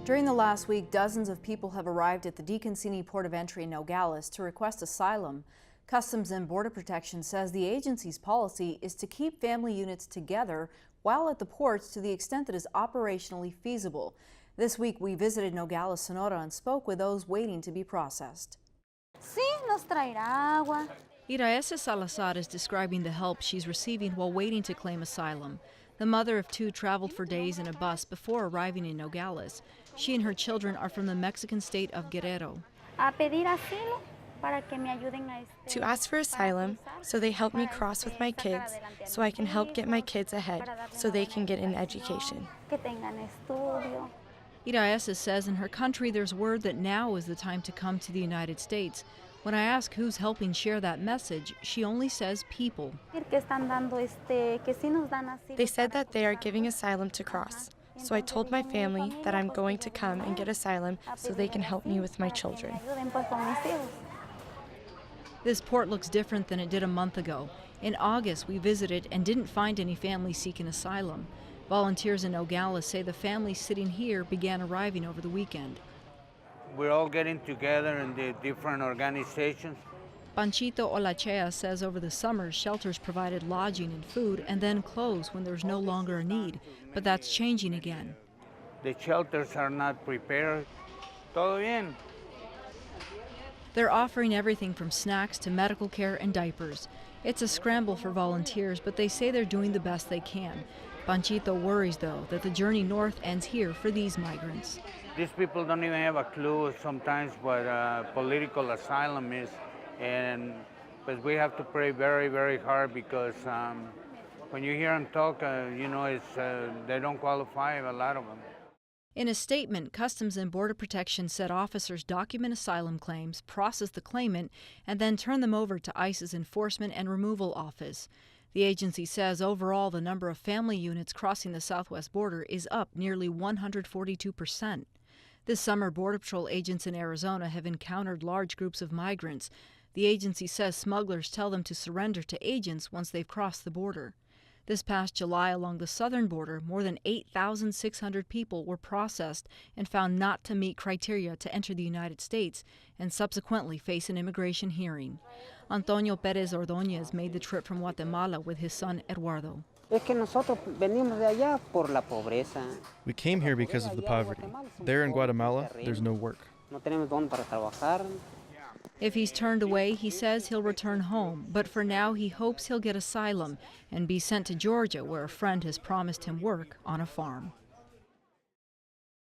During the last week, dozens of people have arrived at the DeConcini Port of Entry in Nogales to request asylum. Customs and Border Protection says the agency's policy is to keep family units together while at the ports to the extent that is operationally feasible. This week, we visited Nogales, Sonora, and spoke with those waiting to be processed. Sí, nos traerá agua. Iraesa Salazar is describing the help she's receiving while waiting to claim asylum. The mother of two traveled for days in a bus before arriving in Nogales. She and her children are from the Mexican state of Guerrero. A pedir asilo para que me ayuden a To ask for asylum, so they help me cross with my kids, so I can help get my kids ahead, so they can get an education. Que tengan estudio. Iraesa says in her country there's word that now is the time to come to the United States. When I ask who's helping share that message, she only says people. They said that they are giving asylum to cross. So I told my family that I'm going to come and get asylum so they can help me with my children. This port looks different than it did a month ago. In August, we visited and didn't find any families seeking asylum. Volunteers in Nogales say the families sitting here began arriving over the weekend. We're all getting together in the different organizations. Panchito Olachea says over the summer, shelters provided lodging and food and then closed when there's no longer a need. But that's changing again. The shelters are not prepared. Todo bien. They're offering everything from snacks to medical care and diapers. It's a scramble for volunteers, but they say they're doing the best they can. Panchito worries, though, that the journey north ends here for these migrants. These people don't even have a clue sometimes what political asylum is. But we have to pray very, very hard because when you hear them talk, they don't qualify, a lot of them. In a statement, Customs and Border Protection said officers document asylum claims, process the claimant, and then turn them over to ICE's Enforcement and Removal Office. The agency says overall the number of family units crossing the southwest border is up nearly 142%. This summer, Border Patrol agents in Arizona have encountered large groups of migrants. The agency says smugglers tell them to surrender to agents once they've crossed the border. This past July, along the southern border, more than 8,600 people were processed and found not to meet criteria to enter the United States and subsequently face an immigration hearing. Antonio Perez Ordóñez made the trip from Guatemala with his son Eduardo. We came here because of the poverty. There in Guatemala, there's no work. If he's turned away, he says he'll return home, but for now he hopes he'll get asylum and be sent to Georgia, where a friend has promised him work on a farm.